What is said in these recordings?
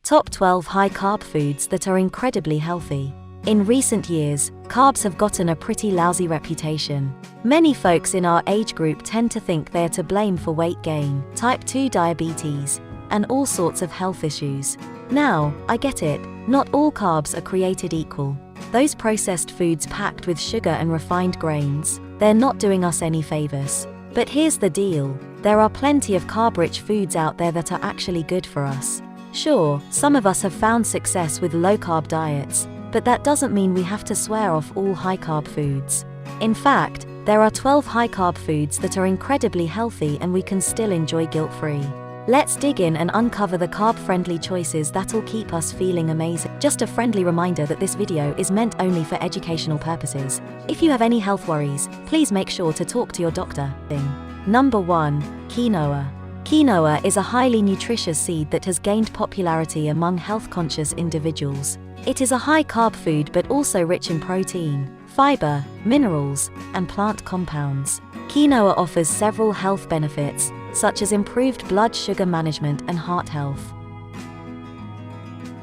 Top 12 high-carb foods that are incredibly healthy. In recent years, carbs have gotten a pretty lousy reputation. Many folks in our age group tend to think they're to blame for weight gain, type 2 diabetes, and all sorts of health issues. Now, I get it, not all carbs are created equal. Those processed foods packed with sugar and refined grains, they're not doing us any favors. But here's the deal, there are plenty of carb-rich foods out there that are actually good for us. Sure, some of us have found success with low-carb diets, but that doesn't mean we have to swear off all high-carb foods. In fact, there are 12 high-carb foods that are incredibly healthy and we can still enjoy guilt-free. Let's dig in and uncover the carb-friendly choices that'll keep us feeling amazing. Just a friendly reminder that this video is meant only for educational purposes. If you have any health worries, please make sure to talk to your doctor. Number 1. Quinoa. Quinoa is a highly nutritious seed that has gained popularity among health-conscious individuals. It is a high-carb food but also rich in protein, fiber, minerals, and plant compounds. Quinoa offers several health benefits, such as improved blood sugar management and heart health.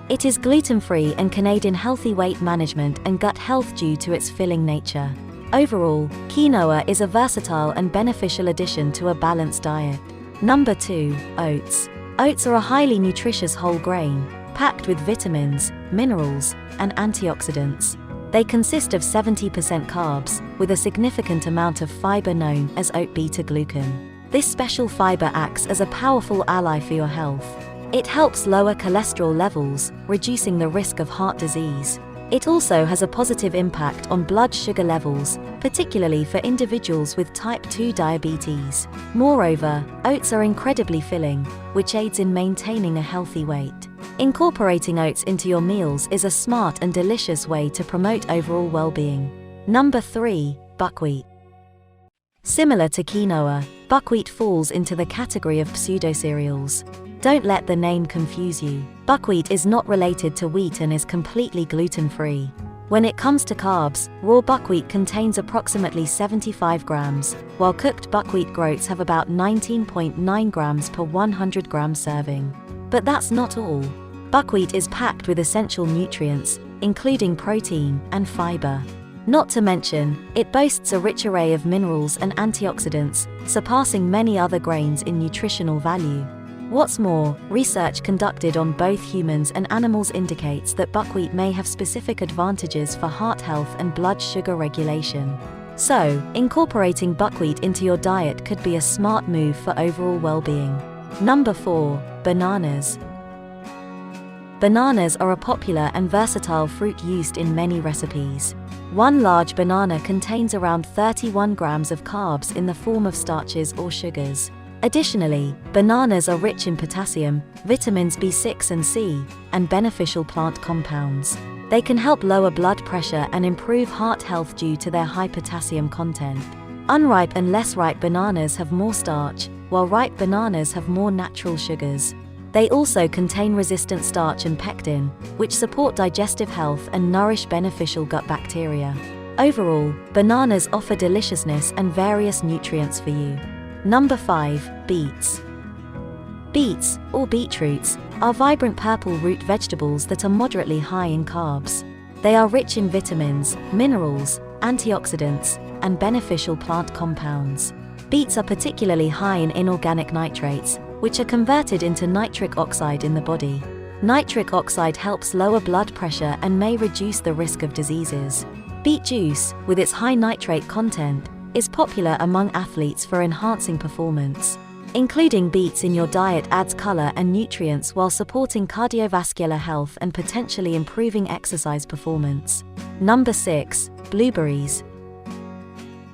It is gluten-free and can aid in healthy weight management and gut health due to its filling nature. Overall, quinoa is a versatile and beneficial addition to a balanced diet. Number 2. Oats. Oats are a highly nutritious whole grain, packed with vitamins, minerals, and antioxidants. They consist of 70% carbs, with a significant amount of fiber known as oat beta-glucan. This special fiber acts as a powerful ally for your health. It helps lower cholesterol levels, reducing the risk of heart disease. It also has a positive impact on blood sugar levels, particularly for individuals with type 2 diabetes. Moreover, oats are incredibly filling, which aids in maintaining a healthy weight. Incorporating oats into your meals is a smart and delicious way to promote overall well-being. Number 3. Buckwheat. Similar to quinoa, buckwheat falls into the category of pseudo-cereals. Don't let the name confuse you. Buckwheat is not related to wheat and is completely gluten-free. When it comes to carbs, raw buckwheat contains approximately 75 grams, while cooked buckwheat groats have about 19.9 grams per 100 gram serving. But that's not all. Buckwheat is packed with essential nutrients, including protein and fiber. Not to mention, it boasts a rich array of minerals and antioxidants, surpassing many other grains in nutritional value. What's more, research conducted on both humans and animals indicates that buckwheat may have specific advantages for heart health and blood sugar regulation. So, incorporating buckwheat into your diet could be a smart move for overall well-being. Number 4. Bananas. Bananas are a popular and versatile fruit used in many recipes. One large banana contains around 31 grams of carbs in the form of starches or sugars. Additionally, bananas are rich in potassium, vitamins B6 and C, and beneficial plant compounds. They can help lower blood pressure and improve heart health due to their high potassium content. Unripe and less ripe bananas have more starch, while ripe bananas have more natural sugars. They also contain resistant starch and pectin, which support digestive health and nourish beneficial gut bacteria. Overall, bananas offer deliciousness and various nutrients for you. Number 5. Beets. Beets, or beetroots, are vibrant purple root vegetables that are moderately high in carbs. They are rich in vitamins, minerals, antioxidants, and beneficial plant compounds. Beets are particularly high in inorganic nitrates, which are converted into nitric oxide in the body. Nitric oxide helps lower blood pressure and may reduce the risk of diseases. Beet juice, with its high nitrate content, is popular among athletes for enhancing performance. Including beets in your diet adds color and nutrients while supporting cardiovascular health and potentially improving exercise performance. Number 6. Blueberries.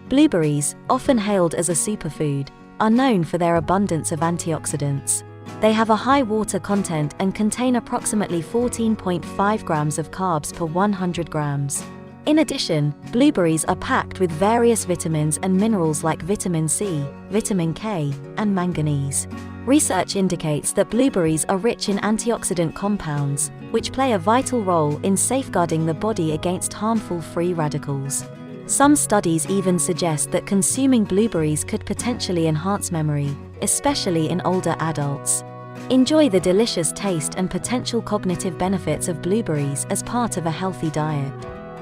Blueberries, often hailed as a superfood, are known for their abundance of antioxidants. They have a high water content and contain approximately 14.5 grams of carbs per 100 grams. In addition, blueberries are packed with various vitamins and minerals like vitamin C, vitamin K, and manganese. Research indicates that blueberries are rich in antioxidant compounds, which play a vital role in safeguarding the body against harmful free radicals. Some studies even suggest that consuming blueberries could potentially enhance memory, especially in older adults. Enjoy the delicious taste and potential cognitive benefits of blueberries as part of a healthy diet.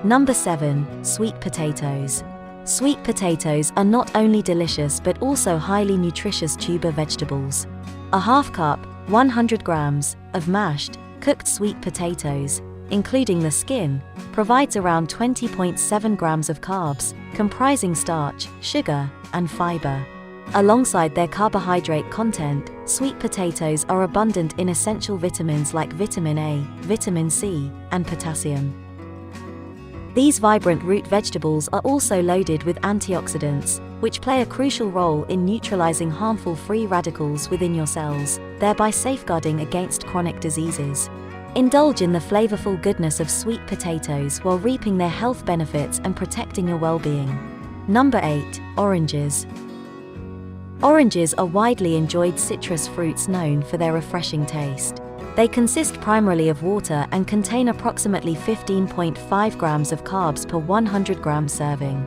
Number 7. Sweet potatoes. Sweet potatoes are not only delicious but also highly nutritious tuber vegetables. A half cup, 100 grams, of mashed, cooked sweet potatoes, including the skin, provides around 20.7 grams of carbs, comprising starch, sugar, and fiber. Alongside their carbohydrate content, sweet potatoes are abundant in essential vitamins like vitamin A, vitamin C, and potassium. These vibrant root vegetables are also loaded with antioxidants, which play a crucial role in neutralizing harmful free radicals within your cells, thereby safeguarding against chronic diseases. Indulge in the flavorful goodness of sweet potatoes while reaping their health benefits and protecting your well-being. Number 8. Oranges. Oranges are widely enjoyed citrus fruits known for their refreshing taste. They consist primarily of water and contain approximately 15.5 grams of carbs per 100 gram serving.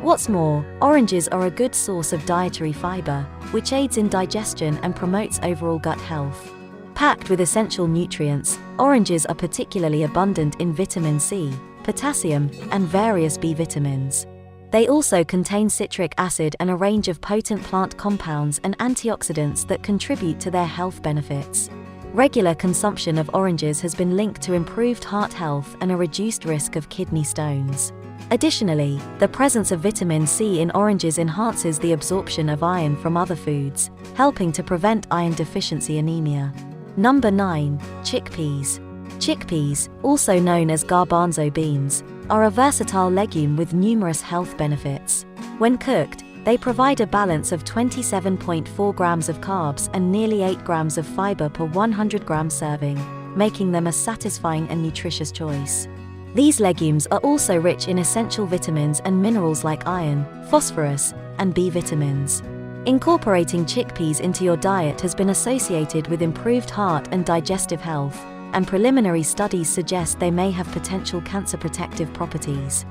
What's more, oranges are a good source of dietary fiber, which aids in digestion and promotes overall gut health. Packed with essential nutrients, oranges are particularly abundant in vitamin C, potassium, and various B vitamins. They also contain citric acid and a range of potent plant compounds and antioxidants that contribute to their health benefits. Regular consumption of oranges has been linked to improved heart health and a reduced risk of kidney stones. Additionally, the presence of vitamin C in oranges enhances the absorption of iron from other foods, helping to prevent iron deficiency anemia. Number 9. Chickpeas. Chickpeas, also known as garbanzo beans, are a versatile legume with numerous health benefits. When cooked, they provide a balance of 27.4 grams of carbs and nearly 8 grams of fiber per 100 gram serving, making them a satisfying and nutritious choice. These legumes are also rich in essential vitamins and minerals like iron, phosphorus, and B vitamins. Incorporating chickpeas into your diet has been associated with improved heart and digestive health, and preliminary studies suggest they may have potential cancer protective properties.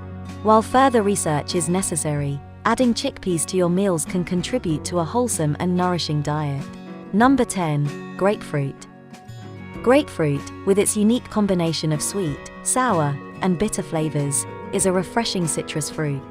While further research is necessary, adding chickpeas to your meals can contribute to a wholesome and nourishing diet. Number 10. Grapefruit. Grapefruit, with its unique combination of sweet, sour, and bitter flavors, is a refreshing citrus fruit.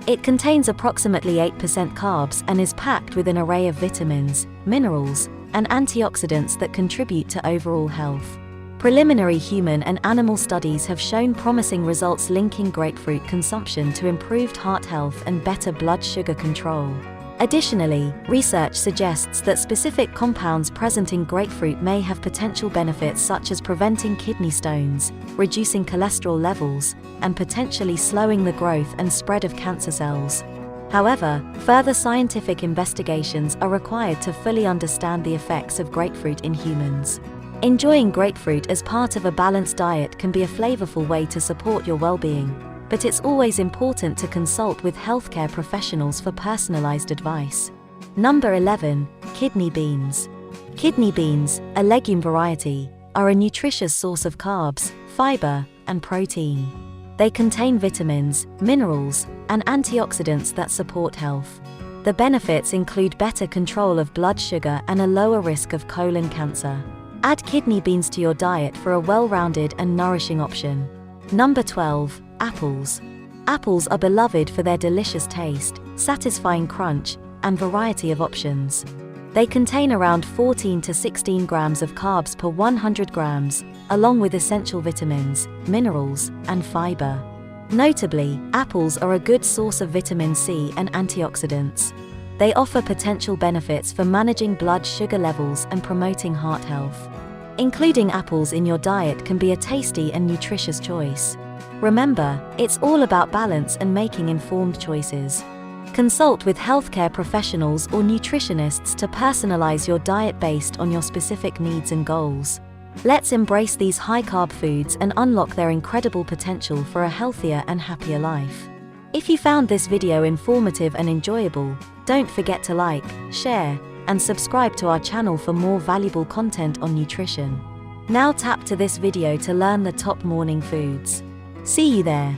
It contains approximately 8% carbs and is packed with an array of vitamins, minerals, and antioxidants that contribute to overall health. Preliminary human and animal studies have shown promising results linking grapefruit consumption to improved heart health and better blood sugar control. Additionally, research suggests that specific compounds present in grapefruit may have potential benefits such as preventing kidney stones, reducing cholesterol levels, and potentially slowing the growth and spread of cancer cells. However, further scientific investigations are required to fully understand the effects of grapefruit in humans. Enjoying grapefruit as part of a balanced diet can be a flavorful way to support your well-being, but it's always important to consult with healthcare professionals for personalized advice. Number 11. Kidney beans. Kidney beans, a legume variety, are a nutritious source of carbs, fiber, and protein. They contain vitamins, minerals, and antioxidants that support health. The benefits include better control of blood sugar and a lower risk of colon cancer. Add kidney beans to your diet for a well-rounded and nourishing option. Number 12. Apples. Apples are beloved for their delicious taste, satisfying crunch, and variety of options. They contain around 14 to 16 grams of carbs per 100 grams, along with essential vitamins, minerals, and fiber. Notably, apples are a good source of vitamin C and antioxidants. They offer potential benefits for managing blood sugar levels and promoting heart health. Including apples in your diet can be a tasty and nutritious choice. Remember, it's all about balance and making informed choices. Consult with healthcare professionals or nutritionists to personalize your diet based on your specific needs and goals. Let's embrace these high-carb foods and unlock their incredible potential for a healthier and happier life. If you found this video informative and enjoyable, don't forget to like, share, and subscribe to our channel for more valuable content on nutrition. Now tap to this video to learn the top morning foods. See you there.